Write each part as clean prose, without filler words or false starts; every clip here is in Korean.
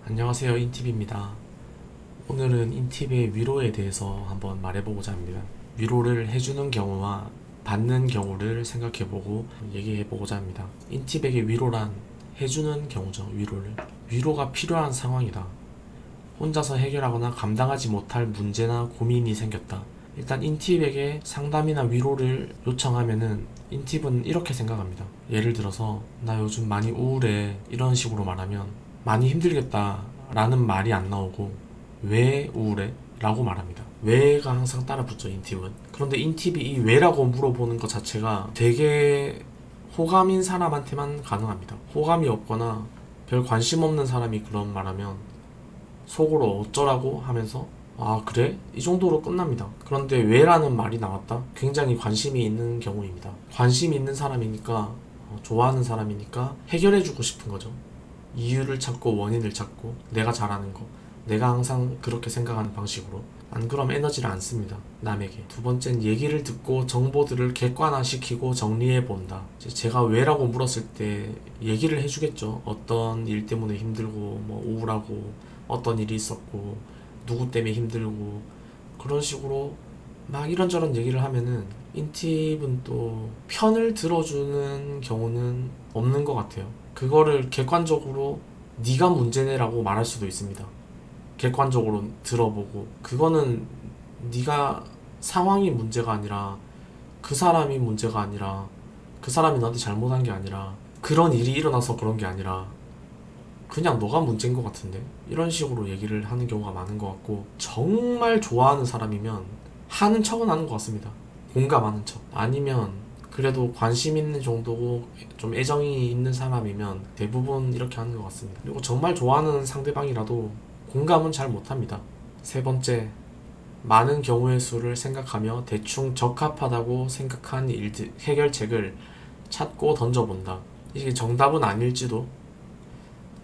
안녕하세요, 인팁입니다. 오늘은 인팁의 위로에 대해서 한번 말해보고자 합니다. 위로를 해주는 경우와 받는 경우를 생각해보고 얘기해보고자 합니다. 인팁에게 위로란 해주는 경우죠, 위로를. 위로가 필요한 상황이다. 혼자서 해결하거나 감당하지 못할 문제나 고민이 생겼다. 일단 인팁에게 상담이나 위로를 요청하면은 인팁은 이렇게 생각합니다. 예를 들어서 나 요즘 많이 우울해 이런 식으로 말하면 많이 힘들겠다 라는 말이 안 나오고 왜 우울해? 라고 말합니다. 왜가 항상 따라 붙죠, 인팁은. 그런데 인팁이 이 왜라고 물어보는 것 자체가 되게 호감인 사람한테만 가능합니다. 호감이 없거나 별 관심 없는 사람이 그런 말하면 속으로 어쩌라고 하면서 아 그래? 이 정도로 끝납니다. 그런데 왜라는 말이 나왔다? 굉장히 관심이 있는 경우입니다. 관심이 있는 사람이니까 좋아하는 사람이니까 해결해주고 싶은 거죠. 이유를 찾고 원인을 찾고 내가 잘하는 거 내가 항상 그렇게 생각하는 방식으로 안 그럼 에너지를 안 씁니다. 남에게. 두 번째는 얘기를 듣고 정보들을 객관화시키고 정리해 본다. 제가 왜라고 물었을 때 얘기를 해주겠죠. 어떤 일 때문에 힘들고 뭐 우울하고 어떤 일이 있었고 누구 때문에 힘들고 그런 식으로 막 이런저런 얘기를 하면은 인팁은 또 편을 들어주는 경우는 없는 것 같아요. 그거를 객관적으로 네가 문제네라고 말할 수도 있습니다. 객관적으로 들어보고 그거는 네가 상황이 문제가 아니라 그 사람이 문제가 아니라 그 사람이 너한테 잘못한 게 아니라 그런 일이 일어나서 그런 게 아니라 그냥 너가 문제인 것 같은데 이런 식으로 얘기를 하는 경우가 많은 것 같고 정말 좋아하는 사람이면 하는 척은 하는 것 같습니다. 공감하는 척 아니면 그래도 관심 있는 정도고 좀 애정이 있는 사람이면 대부분 이렇게 하는 것 같습니다. 그리고 정말 좋아하는 상대방이라도 공감은 잘 못합니다. 세 번째, 많은 경우의 수를 생각하며 대충 적합하다고 생각한 일들, 해결책을 찾고 던져본다. 이게 정답은 아닐지도.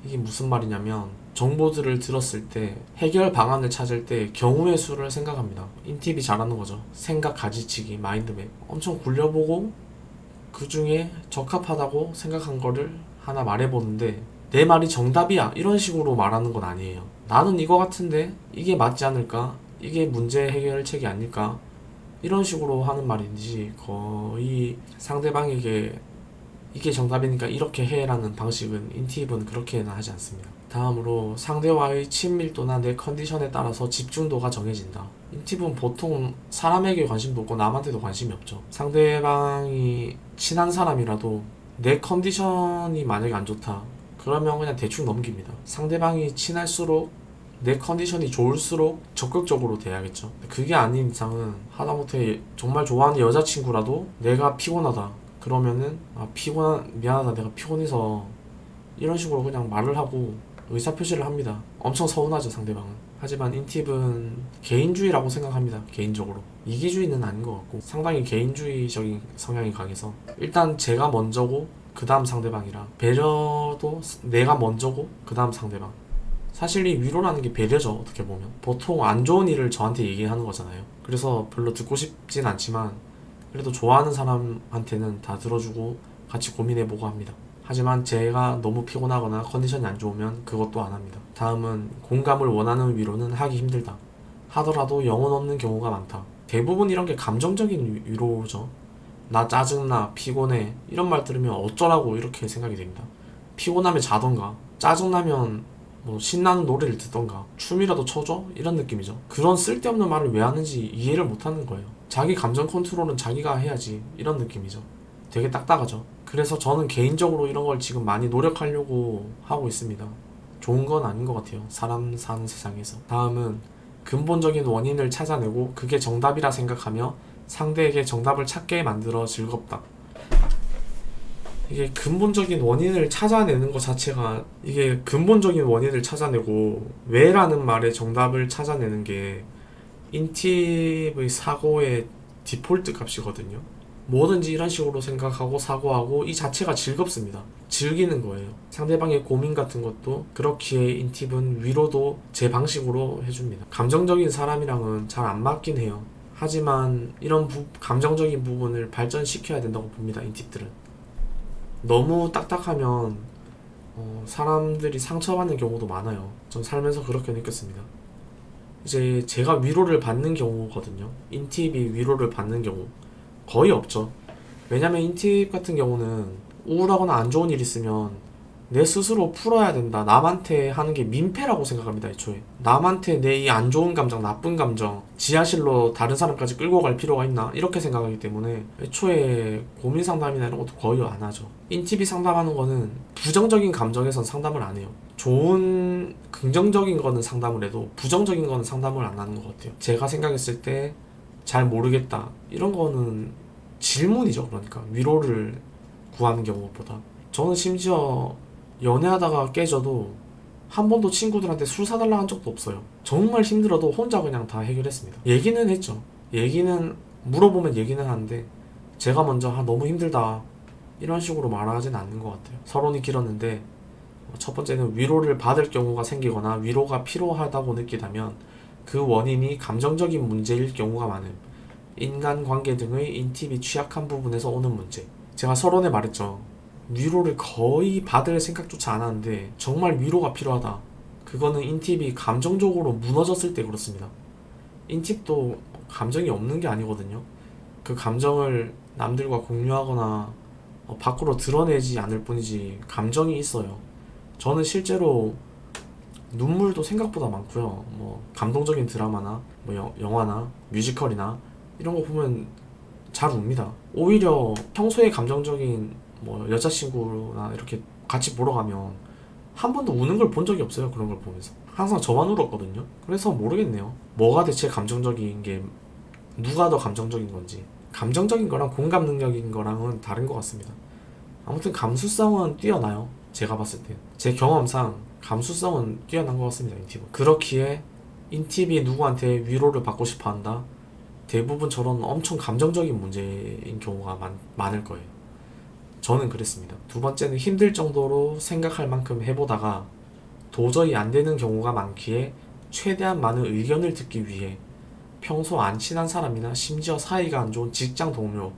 이게 무슨 말이냐면 정보들을 들었을 때 해결 방안을 찾을 때 경우의 수를 생각합니다. 인팁이 잘하는 거죠. 생각 가지치기, 마인드맵. 엄청 굴려보고 그 중에 적합하다고 생각한 거를 하나 말해보는데 내 말이 정답이야 이런 식으로 말하는 건 아니에요. 나는 이거 같은데 이게 맞지 않을까? 이게 문제 해결책이 아닐까? 이런 식으로 하는 말인지 거의 상대방에게 이게 정답이니까 이렇게 해라는 방식은 인팁은 그렇게는 하지 않습니다. 다음으로 상대와의 친밀도나 내 컨디션에 따라서 집중도가 정해진다. 인팁은 보통 사람에게 관심도 없고 남한테도 관심이 없죠. 상대방이 친한 사람이라도 내 컨디션이 만약에 안 좋다 그러면 그냥 대충 넘깁니다. 상대방이 친할수록 내 컨디션이 좋을수록 적극적으로 대야겠죠. 그게 아닌 이상은 하다못해 정말 좋아하는 여자친구라도 내가 피곤하다 그러면은 미안하다 내가 피곤해서 이런 식으로 그냥 말을 하고 의사표시를 합니다. 엄청 서운하죠 상대방은. 하지만 인팁은 개인주의라고 생각합니다. 개인적으로 이기주의는 아닌 것 같고 상당히 개인주의적인 성향이 강해서 일단 제가 먼저고 그 다음 상대방이라 배려도 내가 먼저고 그 다음 상대방. 사실 이 위로라는 게 배려죠. 어떻게 보면 보통 안 좋은 일을 저한테 얘기하는 거잖아요. 그래서 별로 듣고 싶진 않지만 그래도 좋아하는 사람한테는 다 들어주고 같이 고민해보고 합니다. 하지만 제가 너무 피곤하거나 컨디션이 안 좋으면 그것도 안 합니다. 다음은 공감을 원하는 위로는 하기 힘들다. 하더라도 영혼 없는 경우가 많다. 대부분 이런 게 감정적인 위로죠. 나 짜증나, 피곤해 이런 말 들으면 어쩌라고 이렇게 생각이 됩니다. 피곤하면 자던가 짜증나면 뭐 신나는 노래를 듣던가 춤이라도 춰줘? 이런 느낌이죠. 그런 쓸데없는 말을 왜 하는지 이해를 못하는 거예요. 자기 감정 컨트롤은 자기가 해야지 이런 느낌이죠. 되게 딱딱하죠. 그래서 저는 개인적으로 이런 걸 지금 많이 노력하려고 하고 있습니다. 좋은 건 아닌 것 같아요. 사람 사는 세상에서. 다음은 근본적인 원인을 찾아내고 그게 정답이라 생각하며 상대에게 정답을 찾게 만들어 즐겁다. 이게 근본적인 원인을 찾아내는 것 자체가 이게 근본적인 원인을 찾아내고 왜라는 말의 정답을 찾아내는 게 인팁의 사고의 디폴트 값이거든요. 뭐든지 이런 식으로 생각하고 사고하고 이 자체가 즐겁습니다. 즐기는 거예요. 상대방의 고민 같은 것도 그렇기에 인팁은 위로도 제 방식으로 해줍니다. 감정적인 사람이랑은 잘 안 맞긴 해요. 하지만 이런 감정적인 부분을 발전시켜야 된다고 봅니다. 인팁들은. 너무 딱딱하면 사람들이 상처받는 경우도 많아요. 전 살면서 그렇게 느꼈습니다. 이제 제가 위로를 받는 경우거든요. 인팁이 위로를 받는 경우 거의 없죠. 왜냐면 인팁 같은 경우는 우울하거나 안 좋은 일 있으면 내 스스로 풀어야 된다. 남한테 하는 게 민폐라고 생각합니다, 애초에. 남한테 내 이 안 좋은 감정, 나쁜 감정, 지하실로 다른 사람까지 끌고 갈 필요가 있나? 이렇게 생각하기 때문에 애초에 고민 상담이나 이런 것도 거의 안 하죠. 인팁이 상담하는 거는 부정적인 감정에선 상담을 안 해요. 좋은, 긍정적인 거는 상담을 해도 부정적인 거는 상담을 안 하는 것 같아요. 제가 생각했을 때 잘 모르겠다. 이런 거는 질문이죠, 그러니까. 위로를 구하는 경우보다. 저는 심지어 연애하다가 깨져도 한 번도 친구들한테 술 사달라 한 적도 없어요. 정말 힘들어도 혼자 그냥 다 해결했습니다. 얘기는 했죠. 얘기는 물어보면 얘기는 하는데 제가 먼저 너무 힘들다 이런 식으로 말하진 않는 것 같아요. 서론이 길었는데 첫 번째는 위로를 받을 경우가 생기거나 위로가 필요하다고 느끼다면 그 원인이 감정적인 문제일 경우가 많음. 인간관계 등의 인팁이 취약한 부분에서 오는 문제. 제가 서론에 말했죠. 위로를 거의 받을 생각조차 안 하는데 정말 위로가 필요하다. 그거는 인팁이 감정적으로 무너졌을 때 그렇습니다. 인팁도 감정이 없는 게 아니거든요. 그 감정을 남들과 공유하거나 밖으로 드러내지 않을 뿐이지 감정이 있어요. 저는 실제로 눈물도 생각보다 많고요. 뭐 감동적인 드라마나 뭐 영화나 뮤지컬이나 이런 거 보면 잘 웁니다. 오히려 평소에 감정적인 뭐 여자친구나 이렇게 같이 보러 가면 한 번도 우는 걸 본 적이 없어요. 그런 걸 보면서 항상 저만 울었거든요. 그래서 모르겠네요. 뭐가 대체 감정적인 게, 누가 더 감정적인 건지. 감정적인 거랑 공감 능력인 거랑은 다른 것 같습니다. 아무튼 감수성은 뛰어나요. 제가 봤을 때 제 경험상 감수성은 뛰어난 것 같습니다. 인팁은. 그렇기에 인팁이 누구한테 위로를 받고 싶어 한다, 대부분 저런 엄청 감정적인 문제인 경우가 많을 거예요. 저는 그랬습니다. 두 번째는 힘들 정도로 생각할 만큼 해보다가 도저히 안 되는 경우가 많기에 최대한 많은 의견을 듣기 위해 평소 안 친한 사람이나 심지어 사이가 안 좋은 직장 동료,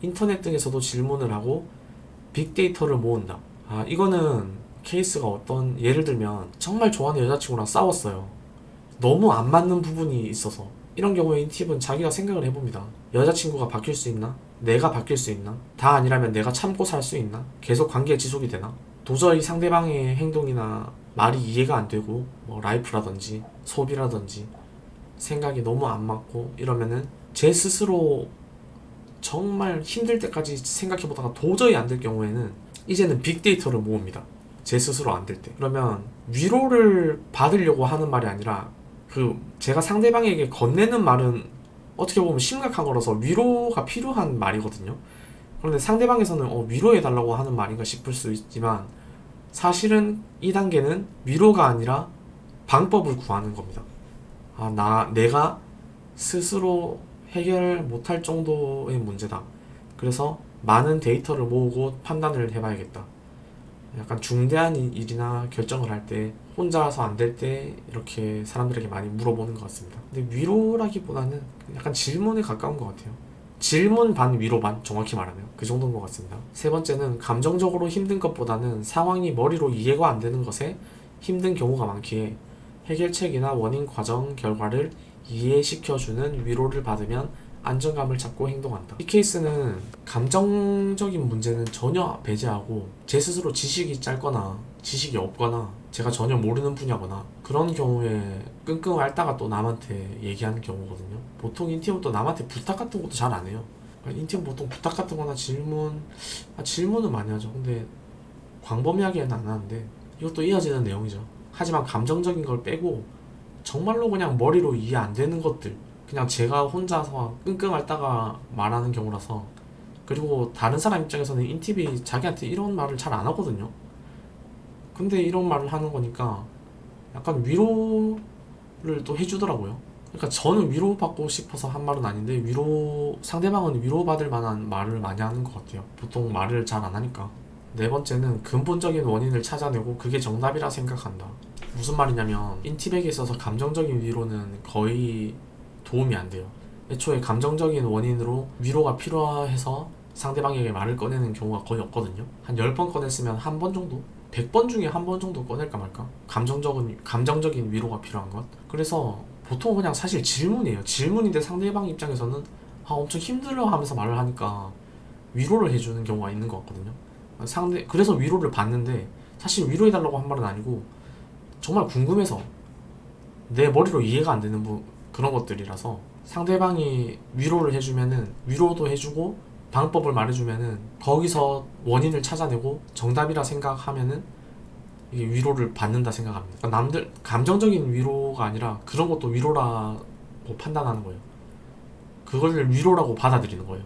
인터넷 등에서도 질문을 하고 빅데이터를 모은다. 이거는 케이스가 어떤, 예를 들면 정말 좋아하는 여자친구랑 싸웠어요. 너무 안 맞는 부분이 있어서. 이런 경우에 인팁은 자기가 생각을 해봅니다. 여자친구가 바뀔 수 있나? 내가 바뀔 수 있나? 다 아니라면 내가 참고 살 수 있나? 계속 관계 지속이 되나? 도저히 상대방의 행동이나 말이 이해가 안 되고 뭐 라이프라든지 소비라든지 생각이 너무 안 맞고 이러면은 제 스스로 정말 힘들 때까지 생각해보다가 도저히 안 될 경우에는 이제는 빅데이터를 모읍니다. 제 스스로 안 될 때. 그러면 위로를 받으려고 하는 말이 아니라 제가 상대방에게 건네는 말은 어떻게 보면 심각한 거라서 위로가 필요한 말이거든요. 그런데 상대방에서는 위로해달라고 하는 말인가 싶을 수 있지만 사실은 이 단계는 위로가 아니라 방법을 구하는 겁니다. 내가 스스로 해결 못할 정도의 문제다. 그래서 많은 데이터를 모으고 판단을 해봐야겠다. 약간 중대한 일이나 결정을 할 때 혼자서 안 될 때 이렇게 사람들에게 많이 물어보는 것 같습니다. 근데 위로라기보다는 약간 질문에 가까운 것 같아요. 질문 반 위로 반, 정확히 말하면 그 정도인 것 같습니다. 세 번째는 감정적으로 힘든 것보다는 상황이 머리로 이해가 안 되는 것에 힘든 경우가 많기에 해결책이나 원인 과정 결과를 이해시켜주는 위로를 받으면 안정감을 찾고 행동한다. 이 케이스는 감정적인 문제는 전혀 배제하고 제 스스로 지식이 짧거나 지식이 없거나 제가 전혀 모르는 분야거나 그런 경우에 끙끙 앓다가 또 남한테 얘기하는 경우거든요. 보통 인팀은 또 남한테 부탁 같은 것도 잘 안 해요. 인팀은 보통 부탁 같은 거나 질문은 많이 하죠. 근데 광범위하게는 안 하는데 이것도 이어지는 내용이죠. 하지만 감정적인 걸 빼고 정말로 그냥 머리로 이해 안 되는 것들, 그냥 제가 혼자서 끙끙 앓다가 말하는 경우라서. 그리고 다른 사람 입장에서는 인팁이 자기한테 이런 말을 잘 안 하거든요. 근데 이런 말을 하는 거니까 약간 위로를 또 해주더라고요. 그러니까 저는 위로받고 싶어서 한 말은 아닌데 상대방은 위로받을 만한 말을 많이 하는 것 같아요. 보통 말을 잘 안 하니까. 네 번째는 근본적인 원인을 찾아내고 그게 정답이라 생각한다. 무슨 말이냐면 인팁에게 있어서 감정적인 위로는 거의 도움이 안 돼요. 애초에 감정적인 원인으로 위로가 필요해서 상대방에게 말을 꺼내는 경우가 거의 없거든요. 한 10번 꺼냈으면 한 번 정도? 100번 중에 한 번 정도 꺼낼까 말까? 감정적인 위로가 필요한 것. 그래서 보통 그냥 사실 질문이에요. 질문인데 상대방 입장에서는 엄청 힘들어 하면서 말을 하니까 위로를 해주는 경우가 있는 것 같거든요. 그래서 위로를 받는데 사실 위로해달라고 한 말은 아니고 정말 궁금해서 내 머리로 이해가 안 되는 그런 것들이라서 상대방이 위로를 해주면은 위로도 해주고 방법을 말해주면은 거기서 원인을 찾아내고 정답이라 생각하면은 이게 위로를 받는다 생각합니다. 그러니까 남들 감정적인 위로가 아니라 그런 것도 위로라고 판단하는 거예요. 그걸 위로라고 받아들이는 거예요.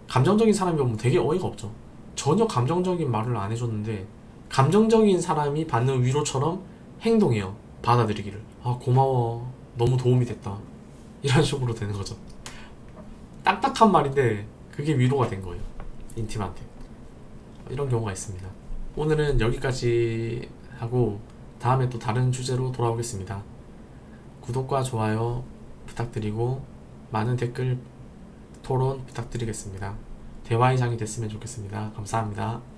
감정적인 사람이 오면 되게 어이가 없죠. 전혀 감정적인 말을 안 해줬는데 감정적인 사람이 받는 위로처럼 행동해요. 받아들이기를. 고마워. 너무 도움이 됐다. 이런 식으로 되는 거죠. 딱딱한 말인데 그게 위로가 된 거예요. 인팀한테. 이런 경우가 있습니다. 오늘은 여기까지 하고 다음에 또 다른 주제로 돌아오겠습니다. 구독과 좋아요 부탁드리고 많은 댓글 토론 부탁드리겠습니다. 대화 이상이 됐으면 좋겠습니다. 감사합니다.